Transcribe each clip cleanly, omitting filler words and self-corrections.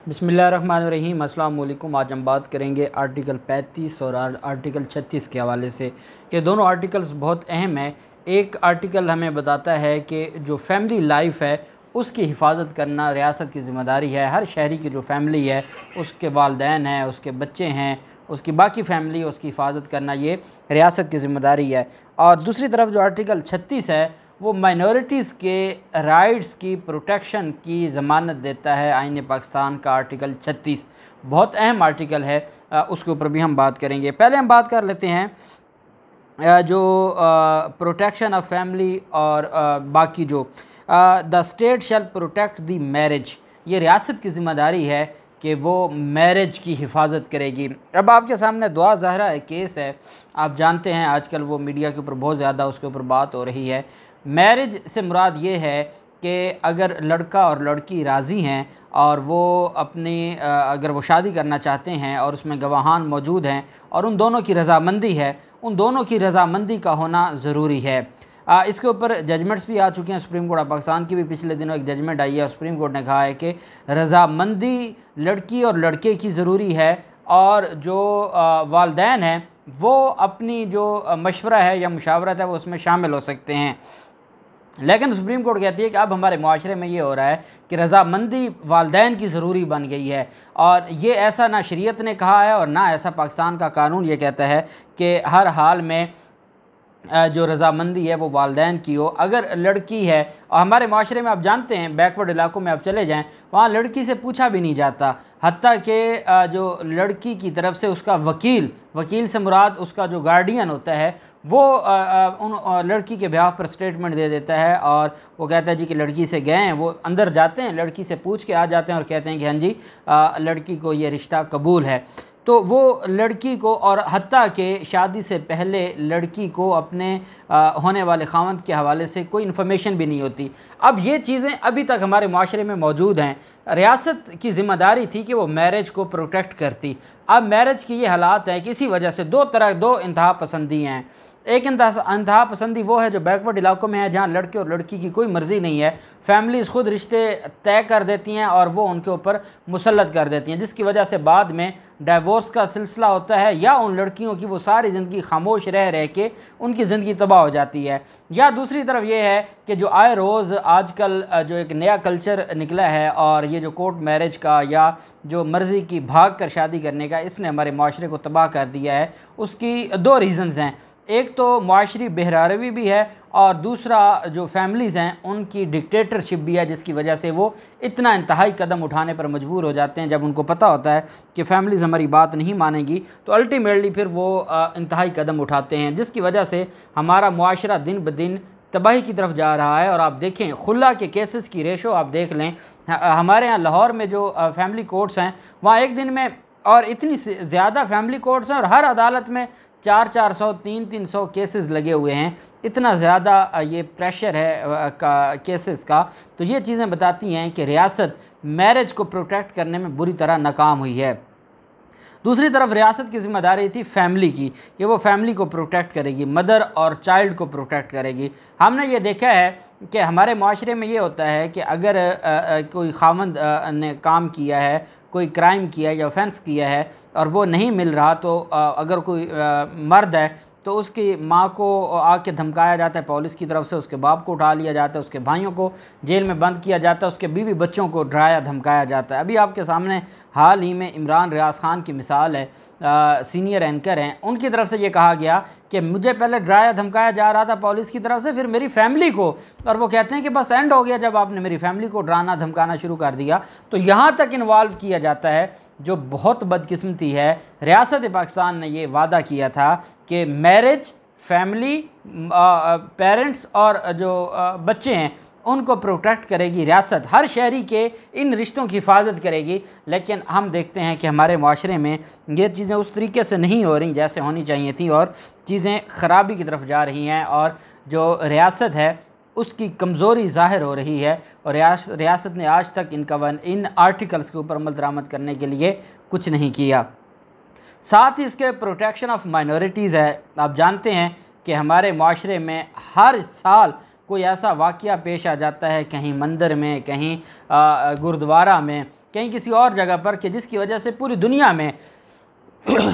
बिस्मिल्लाहिर्रहमानिर्रहीम। अस्सलाम वालेकुम। आज हम बात करेंगे आर्टिकल 35 और आर्टिकल 36 के हवाले से। ये दोनों आर्टिकल्स बहुत अहम हैं। एक आर्टिकल हमें बताता है कि जो फैमिली लाइफ है उसकी हिफाजत करना रियासत की ज़िम्मेदारी है। हर शहरी की जो फैमिली है, उसके वालिदैन हैं, उसके बच्चे हैं, उसकी बाकी फैमिली, उसकी हिफाजत करना ये रियासत की ज़िम्मेदारी है। और दूसरी तरफ जो आर्टिकल 36 है वो माइनॉरिटीज़ के राइट्स की प्रोटेक्शन की ज़मानत देता है। आईन पाकिस्तान का आर्टिकल 36 बहुत अहम आर्टिकल है, उसके ऊपर भी हम बात करेंगे। पहले हम बात कर लेते हैं जो प्रोटेक्शन ऑफ फैमिली और बाकी जो the state shall protect the marriage, ये रियासत की ज़िम्मेदारी है कि वो मैरिज की हिफाजत करेगी। अब आपके सामने दुआ ज़हरा एक केस है, आप जानते हैं आजकल वो मीडिया के ऊपर बहुत ज़्यादा उसके ऊपर बात हो रही है। मैरिज से मुराद ये है कि अगर लड़का और लड़की राज़ी हैं और वो अपनी अगर वो शादी करना चाहते हैं और उसमें गवाहान मौजूद हैं और उन दोनों की रज़ामंदी है, उन दोनों की रज़ामंदी का होना ज़रूरी है। इसके ऊपर जजमेंट्स भी आ चुके हैं। सुप्रीम कोर्ट ऑफ पाकिस्तान की भी पिछले दिनों एक जजमेंट आई है। सुप्रीम कोर्ट ने कहा है कि रज़ामंदी लड़की और लड़के की ज़रूरी है और जो वालिदैन हैं वो अपनी जो मशवरा है या मुशावरत है वो उसमें शामिल हो सकते हैं। लेकिन सुप्रीम कोर्ट कहती है कि अब हमारे माशरे में ये हो रहा है कि रज़ामंदी वालिदैन की ज़रूरी बन गई है, और ये ऐसा ना शरीयत ने कहा है और ना ऐसा पाकिस्तान का कानून ये कहता है कि हर हाल में जो रज़ामंदी है वो वालिदैन की हो। अगर लड़की है, और हमारे माशरे में आप जानते हैं बैकवर्ड इलाकों में आप चले जाएं, वहाँ लड़की से पूछा भी नहीं जाता। हत्ता कि जो लड़की की तरफ से उसका वकील से मुराद उसका जो गार्डियन होता है वो उन लड़की के बिहाफ पर स्टेटमेंट दे देता है और वो कहता है जी कि लड़की से गए हैं। वो अंदर जाते हैं, लड़की से पूछ के आ जाते हैं और कहते हैं कि हाँ जी लड़की को ये रिश्ता कबूल है। तो वो लड़की को, और हत्ता के शादी से पहले लड़की को अपने होने वाले खावंद के हवाले से कोई इन्फॉर्मेशन भी नहीं होती। अब ये चीज़ें अभी तक हमारे माशरे में मौजूद हैं। रियासत की ज़िम्मेदारी थी कि वो मैरिज को प्रोटेक्ट करती। अब मैरिज की ये हालात हैं कि इसी वजह से दो इंतहा पसंदी हैं। एक इंतहा पसंदी वो है जो बैकवर्ड इलाकों में है, जहाँ लड़के और लड़की की कोई मर्ज़ी नहीं है, फैमिलीज़ खुद रिश्ते तय कर देती हैं और वो उनके ऊपर मुसल्लत कर देती हैं, जिसकी वजह से बाद में डाइवोर्स का सिलसिला होता है, या उन लड़कियों की वो सारी ज़िंदगी खामोश रह के उनकी ज़िंदगी तबाह हो जाती है। या दूसरी तरफ ये है कि जो आए रोज़ आजकल जो एक नया कल्चर निकला है और ये जो कोर्ट मैरिज का या जो मर्ज़ी की भाग कर शादी करने का, इसने हमारे माशरे को तबाह कर दिया है। उसकी दो रीज़न्स हैं, एक तो माशरी बहरारवी भी है और दूसरा जो फैमिलीज़ हैं उनकी डिक्टेटरशिप भी है, जिसकी वजह से वो इतना इंतहाई कदम उठाने पर मजबूर हो जाते हैं। जब उनको पता होता है कि फैमिलीज़ हमारी बात नहीं मानेगी तो अल्टीमेटली फिर वो इंतहाई कदम उठाते हैं, जिसकी वजह से हमारा मुआशरा दिन ब दिन तबाही की तरफ जा रहा है। और आप देखें खुला के केसेस की रेशो आप देख लें, हमारे यहाँ लाहौर में जो फैमिली कोर्ट्स हैं वहाँ एक दिन में और इतनी ज़्यादा फैमिली कोर्ट्स हैं और हर अदालत में 400 300 केसेस लगे हुए हैं। इतना ज़्यादा ये प्रेशर है केसेस का। तो ये चीज़ें बताती हैं कि रियासत मैरिज को प्रोटेक्ट करने में बुरी तरह नाकाम हुई है। दूसरी तरफ रियासत की ज़िम्मेदारी थी फैमिली की कि वो फैमिली को प्रोटेक्ट करेगी, मदर और चाइल्ड को प्रोटेक्ट करेगी। हमने ये देखा है कि हमारे माशरे में ये होता है कि अगर कोई खावंद ने काम किया है, कोई क्राइम किया है या ऑफेंस किया है और वो नहीं मिल रहा, तो अगर कोई मर्द है तो उसकी माँ को आके धमकाया जाता है पुलिस की तरफ से, उसके बाप को उठा लिया जाता है, उसके भाइयों को जेल में बंद किया जाता है, उसके बीवी बच्चों को डराया धमकाया जाता है। अभी आपके सामने हाल ही में इमरान रियाज खान की मिसाल है, सीनियर एंकर हैं, उनकी तरफ से ये कहा गया कि मुझे पहले डराया धमकाया जा रहा था पुलिस की तरफ से, फिर मेरी फैमिली को, और वो कहते हैं कि बस एंड हो गया जब आपने मेरी फैमिली को डराना धमकाना शुरू कर दिया। तो यहाँ तक इन्वॉल्व किया जाता है, जो बहुत बदकिस्मती है। रियासत पाकिस्तान ने ये वादा किया था कि मैरिज, फैमिली, पेरेंट्स और जो बच्चे हैं उनको प्रोटेक्ट करेगी रियासत, हर शहरी के इन रिश्तों की हिफाजत करेगी। लेकिन हम देखते हैं कि हमारे माशरे में ये चीज़ें उस तरीके से नहीं हो रही जैसे होनी चाहिए थी और चीज़ें ख़राबी की तरफ जा रही हैं और जो रियासत है उसकी कमज़ोरी ज़ाहिर हो रही है। और रियासत ने आज तक इन आर्टिकल्स के ऊपर अमल दरामद करने के लिए कुछ नहीं किया। साथ ही इसके प्रोटेक्शन ऑफ माइनॉरिटीज़ है। आप जानते हैं कि हमारे माशरे में हर साल कोई ऐसा वाक़या पेश आ जाता है कहीं मंदिर में, कहीं गुरुद्वारा में, कहीं किसी और जगह पर, कि जिसकी वजह से पूरी दुनिया में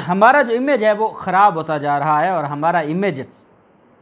हमारा जो इमेज है वो ख़राब होता जा रहा है। और हमारा इमेज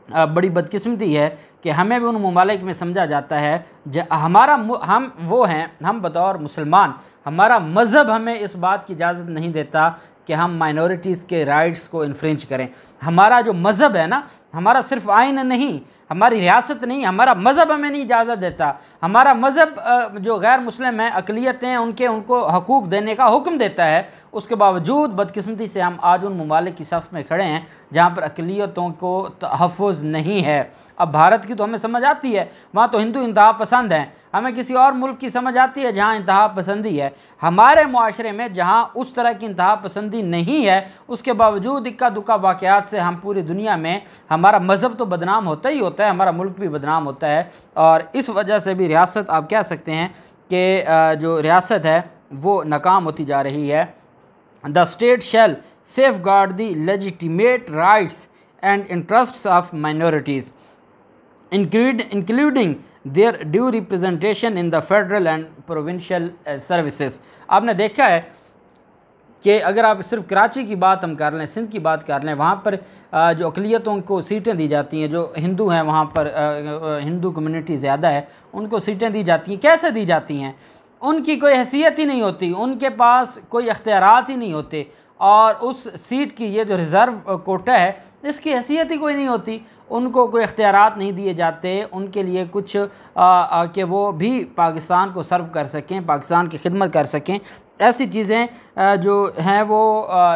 बड़ी बदकिस्मती है कि हमें भी उन ममालिक में समझा जाता है हम वो हैं, हम बतौर मुसलमान, हमारा मज़हब हमें इस बात की इजाज़त नहीं देता कि हम माइनॉरिटीज़ के राइट्स को इन्फ्रिंज करें। हमारा जो मज़हब है ना, हमारा सिर्फ आइन नहीं, हमारी रियासत नहीं, हमारा मज़हब हमें नहीं इजाज़त देता। हमारा मज़हब जो गैर मुस्लिम हैं, अक़लियतें, उनको हकूक़ देने का हुक्म देता है। उसके बावजूद बदकिस्मती से हम आज उन ममालिक की सफ़ में खड़े हैं जहाँ पर अक़लियतों को तहफ़्फ़ुज़ नहीं है। अब भारत की तो हमें समझ आती है, वहाँ तो हिंदू इंतहा पसंद हैं। हमें किसी और मुल्क की समझ आती है जहाँ इंतहा पसंदी है। हमारे मुआशरे में जहाँ उस तरह की इंतहा पसंदी नहीं है, उसके बावजूद इक्का दुक्का वाक़यात से हम पूरी दुनिया में, हमारा मज़हब तो बदनाम होता ही होता है, हमारा मुल्क भी बदनाम होता है। और इस वजह से भी रियासत, आप कह सकते हैं कि जो रियासत है वो नाकाम होती जा रही है। The state shall safe guard the legitimate rights and interests of minorities including there due representation in the federal and provincial services. आपने देखा है कि अगर आप सिर्फ कराची की बात हम कर लें, सिंध की बात कर लें, वहाँ पर जो अक़लियतों को सीटें दी जाती हैं, जो हिंदू हैं वहाँ पर हिंदू कम्युनिटी ज़्यादा है, उनको सीटें दी जाती हैं। कैसे दी जाती हैं? उनकी कोई हैसियत ही नहीं होती, उनके पास कोई इख्तियारात ही नहीं होते, और उस सीट की, ये जो रिज़र्व कोटा है, इसकी हैसियत ही कोई नहीं होती। उनको कोई इख्तियारात नहीं दिए जाते उनके लिए कुछ कि वो भी पाकिस्तान को सर्व कर सकें, पाकिस्तान की खिदमत कर सकें। ऐसी चीज़ें जो हैं वो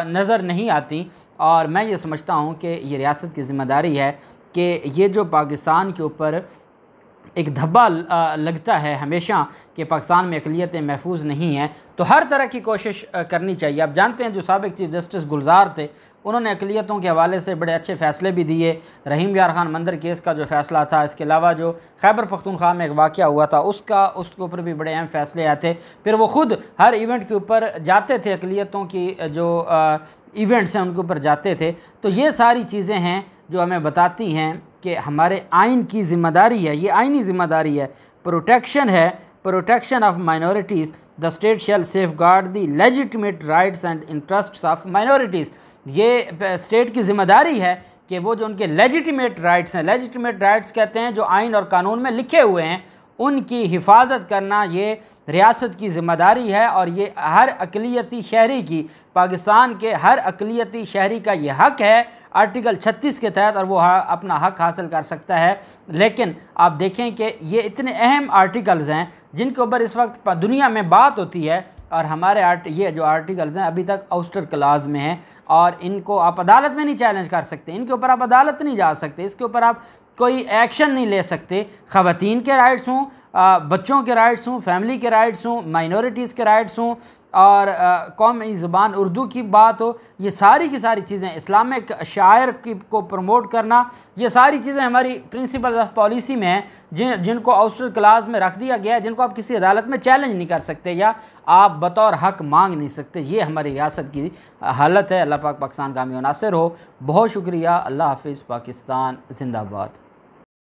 नज़र नहीं आती। और मैं ये समझता हूँ कि ये रियासत की ज़िम्मेदारी है कि ये जो पाकिस्तान के ऊपर एक धब्बा लगता है हमेशा कि पाकिस्तान में अक़लियतें महफूज नहीं हैं, तो हर तरह की कोशिश करनी चाहिए। आप जानते हैं जो साबिक़ चीफ़ जस्टिस गुलजार थे, उन्होंने अक़लियतों के हवाले से बड़े अच्छे फ़ैसले भी दिए। रहीम यार खान मंदिर केस का जो फ़ैसला था, इसके अलावा जो खैबर पख्तूनख्वा में एक वाक़या हुआ था उसके ऊपर भी बड़े अहम फ़ैसले आए थे। फिर वो ख़ुद हर इवेंट के ऊपर जाते थे, अक़लियतों की जो इवेंट्स हैं उनके ऊपर जाते थे। तो ये सारी चीज़ें हैं जो हमें बताती हैं कि हमारे आइन की ज़िम्मेदारी है, ये आइनी ज़िम्मेदारी है, प्रोटेक्शन है, protection of minorities. The state shall safe guard the legitimate rights and interests of minorities. ये स्टेट की ज़िम्मेदारी है कि वो जो उनके लेजिटिमेट राइट्स हैं, लेजिटिमेट राइट्स कहते हैं जो आइन और कानून में लिखे हुए हैं, उनकी हिफाजत करना ये रियासत की ज़िम्मेदारी है। और ये हर अक़लियती शहरी की, पाकिस्तान के हर अक़लियती शहरी का ये हक़ है आर्टिकल 36 के तहत, और वो अपना हक़ हासिल कर सकता है। लेकिन आप देखें कि ये इतने अहम आर्टिकल्स हैं जिनके ऊपर इस वक्त दुनिया में बात होती है, और हमारे ये जो आर्टिकल्स हैं अभी तक आउस्टर क्लाज में हैं, और इनको आप अदालत में नहीं चैलेंज कर सकते, इनके ऊपर आप अदालत नहीं जा सकते, इसके ऊपर आप कोई एक्शन नहीं ले सकते। ख़वातीन के राइट्स हों, बच्चों के राइट्स हों, फैमिली के राइट्स हों, माइनॉरिटीज़ के राइट्स हों, और कौमी ज़ुबान उर्दू की बात हो, ये सारी की सारी चीज़ें, इस्लामिक शायर को प्रमोट करना, ये सारी चीज़ें हमारी प्रिंसिपल ऑफ पॉलिसी में हैं, जिनको आउस्टर क्लास में रख दिया गया है, जिनको आप किसी अदालत में चैलेंज नहीं कर सकते या आप बतौर हक़ मांग नहीं सकते। ये हमारी रियासत की हालत है। अल्लाह पाक पाकिस्तान कामयाब नासिर हो। बहुत शुक्रिया। अल्लाह हाफ़िज़। पाकिस्तान ज़िंदाबाद।